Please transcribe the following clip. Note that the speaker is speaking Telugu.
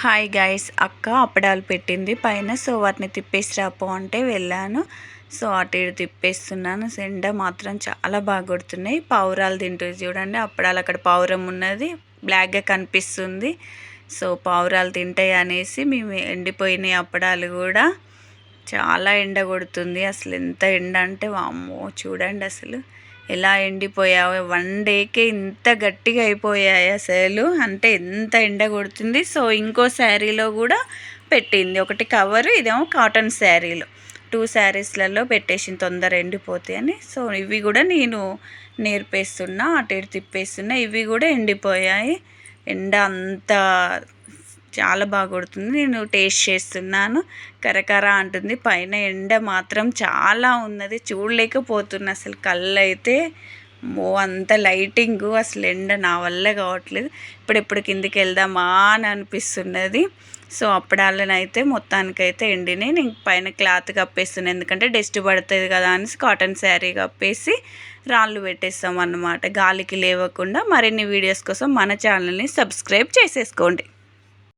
హాయ్ గైస్, అక్క అప్పడాలు పెట్టింది పైన. సో వాటిని తిప్పేసి రాపో అంటే వెళ్ళాను. సో అటు ఇటు తిప్పేస్తున్నాను. ఎండ మాత్రం చాలా బాగా కొడుతున్నాయి. పావురాలు తింటుంది చూడండి. అప్పడాలు అక్కడ పావురం ఉన్నది, బ్లాక్గా కనిపిస్తుంది. సో పావురాలు తింటాయి అనేసి మేము ఎండిపోయినాయి అప్పడాలు కూడా. చాలా ఎండ కొడుతుంది. అసలు ఎంత ఎండ అంటే వామ్మో, చూడండి అసలు ఎలా ఎండిపోయావు. 1 డేకే ఇంత గట్టిగా అయిపోయాయి అసలు. అంటే ఎంత ఎండ కొడుతుంది. సో ఇంకో శారీలో కూడా పెట్టింది ఒకటి కవరు, ఇదేమో కాటన్ శారీలో. 2 శారీస్లలో పెట్టేసింది తొందర ఎండిపోతాయి అని. సో ఇవి కూడా నేను నేర్పేస్తున్నా, అటు ఇటు తిప్పేస్తున్నా. ఇవి కూడా ఎండిపోయాయి. ఎండ అంత చాలా బాగా కొడుతుంది. నేను టేస్ట్ చేస్తున్నాను. కరకర అంటుంది. పైన ఎండ మాత్రం చాలా ఉన్నది, చూడలేకపోతున్నా అసలు. కళ్ళు అయితే అంత లైటింగు, అసలు ఎండ నా వల్ల కావట్లేదు. ఇప్పుడెప్పుడు కిందికి వెళ్దామా అని అనిపిస్తున్నది. సో అప్పడాలను అయితే మొత్తానికైతే ఎండినాయి. నేను పైన క్లాత్ కప్పేస్తున్నాను, ఎందుకంటే డస్ట్ పడుతుంది కదా అనేసి కాటన్ శారీ కప్పేసి రాళ్ళు పెట్టేస్తాం అన్నమాట, గాలికి లేవకుండా. మరిన్ని వీడియోస్ కోసం మన ఛానల్ని సబ్స్క్రైబ్ చేసేసుకోండి.